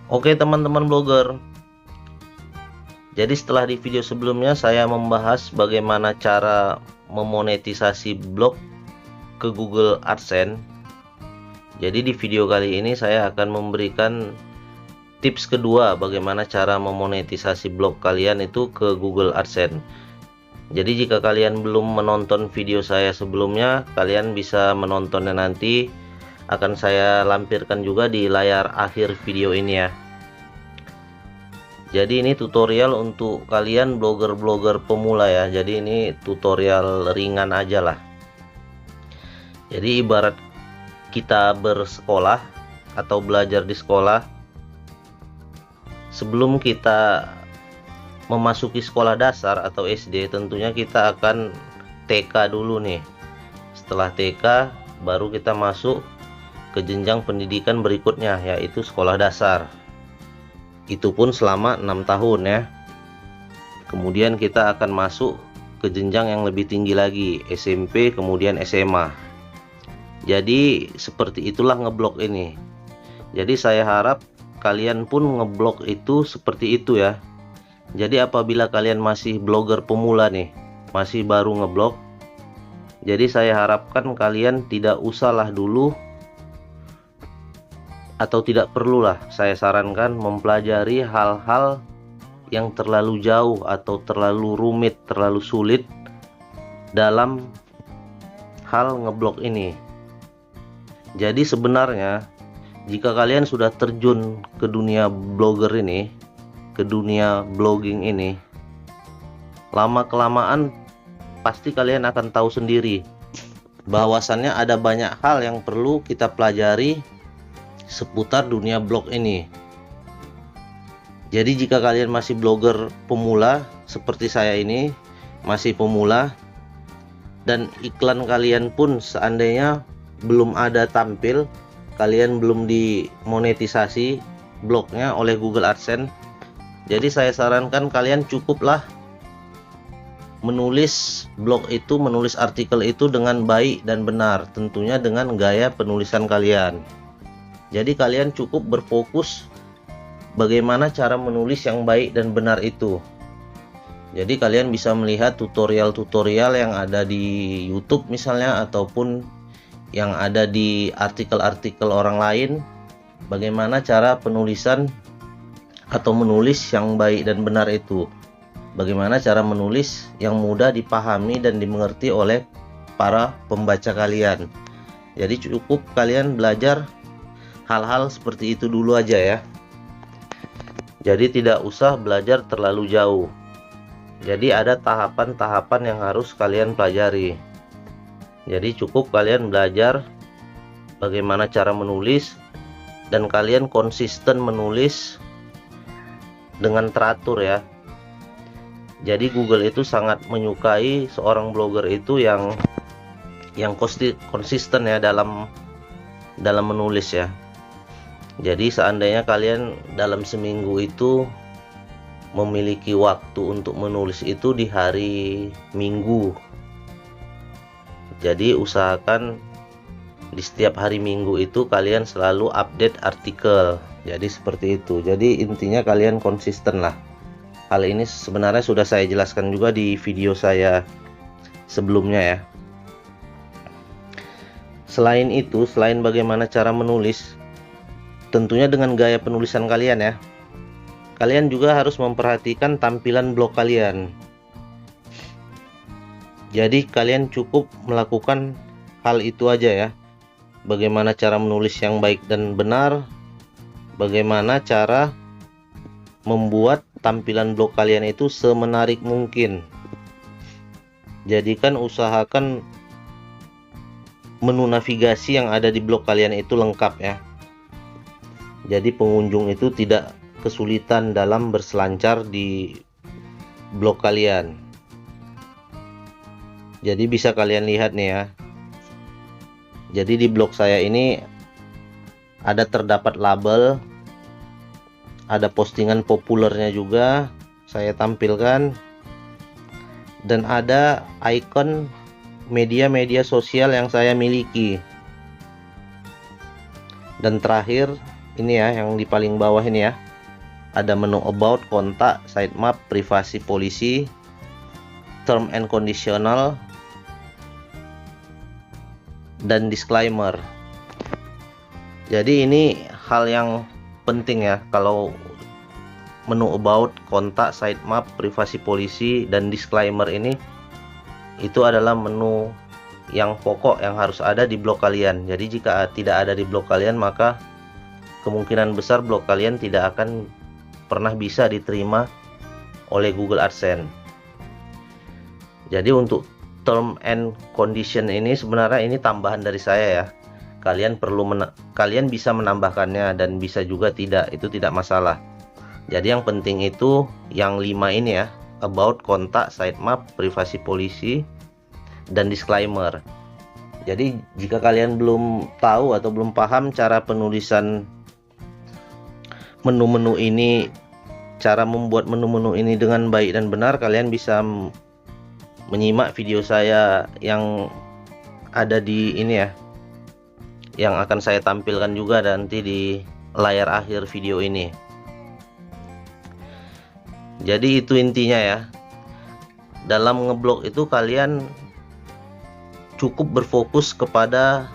Oke teman-teman blogger, jadi setelah di video sebelumnya saya membahas bagaimana cara memonetisasi blog ke Google AdSense. Jadi di video kali ini saya akan memberikan tips kedua bagaimana cara memonetisasi blog kalian itu ke Google AdSense. Jadi jika kalian belum menonton video saya sebelumnya, kalian bisa menontonnya nanti, akan saya lampirkan juga di layar akhir video ini ya. Jadi ini tutorial untuk kalian blogger-blogger pemula ya. Jadi ini tutorial ringan aja lah. Jadi ibarat kita bersekolah atau belajar di sekolah, sebelum kita memasuki sekolah dasar atau SD, tentunya kita akan TK dulu nih. Setelah TK baru kita masuk ke jenjang pendidikan berikutnya, yaitu sekolah dasar. Itu pun selama 6 tahun ya. Kemudian kita akan masuk ke jenjang yang lebih tinggi lagi, SMP kemudian SMA. Jadi seperti itulah ngeblog ini. Jadi saya harap kalian pun ngeblog itu seperti itu ya. Jadi apabila kalian masih blogger pemula nih, masih baru ngeblog, jadi saya harapkan kalian tidak usahlah dulu, atau tidak perlulah saya sarankan mempelajari hal-hal yang terlalu jauh atau terlalu rumit, terlalu sulit dalam hal ngeblog ini. Jadi sebenarnya jika kalian sudah terjun ke dunia blogger ini, ke dunia blogging ini, lama-kelamaan pasti kalian akan tahu sendiri bahwasannya ada banyak hal yang perlu kita pelajari seputar dunia blog ini. Jadi jika kalian masih blogger pemula seperti saya ini, masih pemula, dan iklan kalian pun seandainya belum ada tampil, kalian belum dimonetisasi blognya oleh Google AdSense, jadi saya sarankan kalian cukuplah menulis blog itu, menulis artikel itu dengan baik dan benar, tentunya dengan gaya penulisan kalian. Jadi kalian cukup berfokus bagaimana cara menulis yang baik dan benar itu. Jadi kalian bisa melihat tutorial-tutorial yang ada di YouTube misalnya, ataupun yang ada di artikel-artikel orang lain, bagaimana cara penulisan atau menulis yang baik dan benar itu, bagaimana cara menulis yang mudah dipahami dan dimengerti oleh para pembaca kalian. Jadi cukup kalian belajar hal-hal seperti itu dulu aja ya. Jadi tidak usah belajar terlalu jauh. Jadi ada tahapan-tahapan yang harus kalian pelajari. Jadi cukup kalian belajar bagaimana cara menulis, dan kalian konsisten menulis dengan teratur ya. Jadi Google itu sangat menyukai seorang blogger itu yang konsisten ya dalam menulis ya. Jadi seandainya kalian dalam seminggu itu memiliki waktu untuk menulis itu di hari Minggu, jadi usahakan di setiap hari Minggu itu kalian selalu update artikel. Jadi seperti itu. Jadi intinya kalian konsisten lah. Hal ini sebenarnya sudah saya jelaskan juga di video saya sebelumnya ya. Selain itu, selain bagaimana cara menulis, tentunya dengan gaya penulisan kalian ya, kalian juga harus memperhatikan tampilan blog kalian. Jadi kalian cukup melakukan hal itu aja ya. Bagaimana cara menulis yang baik dan benar, bagaimana cara membuat tampilan blog kalian itu semenarik mungkin. Jadikan usahakan menu navigasi yang ada di blog kalian itu lengkap ya. Jadi pengunjung itu tidak kesulitan dalam berselancar di blog kalian. Jadi bisa kalian lihat nih ya. Jadi di blog saya ini ada terdapat label, ada postingan populernya juga saya tampilkan, dan ada icon media-media sosial yang saya miliki. Dan terakhir ini ya, yang di paling bawah ini ya. Ada menu about, kontak, sitemap, privasi polisi, term and conditional, dan disclaimer. Jadi ini hal yang penting ya, kalau menu about, kontak, sitemap, privasi polisi, dan disclaimer ini itu adalah menu yang pokok yang harus ada di blog kalian. Jadi jika tidak ada di blog kalian, maka kemungkinan besar blog kalian tidak akan pernah bisa diterima oleh Google AdSense. Jadi untuk term and condition ini sebenarnya ini tambahan dari saya ya. Kalian bisa menambahkannya dan bisa juga tidak, itu tidak masalah. Jadi yang penting itu yang 5 ini ya, about, kontak, sitemap, privasi polisi, dan disclaimer. Jadi jika kalian belum tahu atau belum paham cara penulisan menu-menu ini, cara membuat menu-menu ini dengan baik dan benar, kalian bisa menyimak video saya yang ada di ini ya, yang akan saya tampilkan juga nanti di layar akhir video ini. Jadi itu intinya ya, dalam ngeblog itu kalian cukup berfokus kepada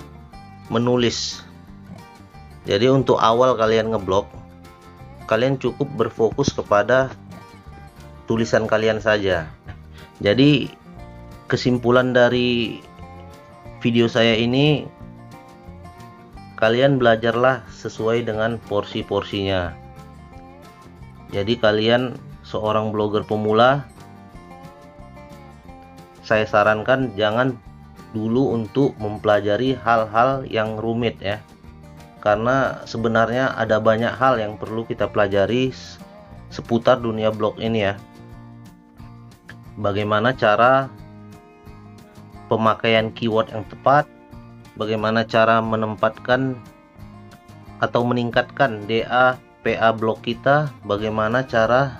menulis. Jadi untuk awal kalian ngeblog, kalian cukup berfokus kepada tulisan kalian saja. Jadi kesimpulan dari video saya ini, kalian belajarlah sesuai dengan porsi-porsinya. Jadi kalian seorang blogger pemula, saya sarankan jangan dulu untuk mempelajari hal-hal yang rumit ya. Karena sebenarnya ada banyak hal yang perlu kita pelajari seputar dunia blog ini ya. Bagaimana cara pemakaian keyword yang tepat, bagaimana cara menempatkan atau meningkatkan DA PA blog kita, bagaimana cara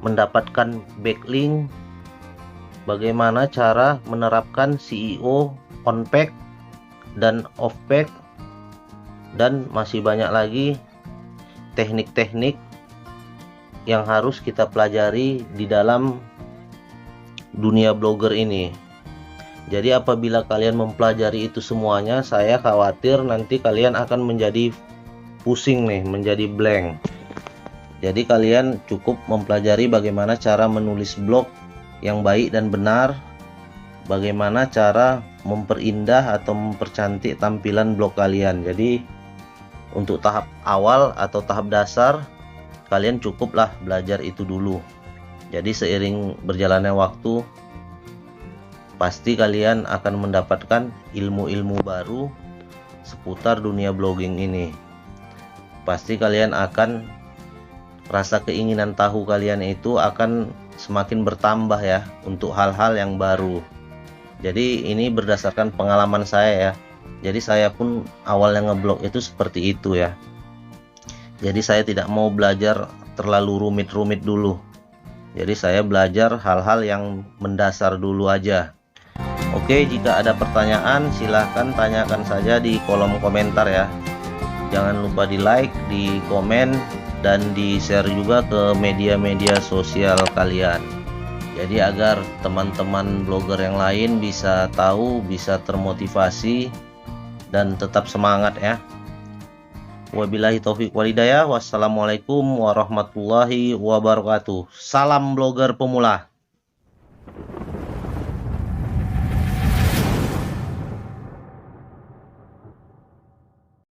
mendapatkan backlink, bagaimana cara menerapkan SEO on page dan off page, dan masih banyak lagi teknik-teknik yang harus kita pelajari di dalam dunia blogger ini. Jadi apabila kalian mempelajari itu semuanya, saya khawatir nanti kalian akan menjadi pusing nih, menjadi blank. Jadi kalian cukup mempelajari bagaimana cara menulis blog yang baik dan benar, bagaimana cara memperindah atau mempercantik tampilan blog kalian. Jadi untuk tahap awal atau tahap dasar, kalian cukuplah belajar itu dulu. Jadi seiring berjalannya waktu, pasti kalian akan mendapatkan ilmu-ilmu baru seputar dunia blogging ini. Pasti kalian akan, rasa keinginan tahu kalian itu akan semakin bertambah ya untuk hal-hal yang baru. Jadi ini berdasarkan pengalaman saya ya. Jadi saya pun awalnya ngeblog itu seperti itu ya. Jadi saya tidak mau belajar terlalu rumit-rumit dulu. Jadi saya belajar hal-hal yang mendasar dulu aja. Oke, jika ada pertanyaan silahkan tanyakan saja di kolom komentar ya. Jangan lupa di like, di komen, dan di share juga ke media-media sosial kalian. Jadi agar teman-teman blogger yang lain bisa tahu, bisa termotivasi, dan tetap semangat ya. Wabillahi taufiq walhidayah. Wassalamualaikum warahmatullahi wabarakatuh. Salam blogger pemula.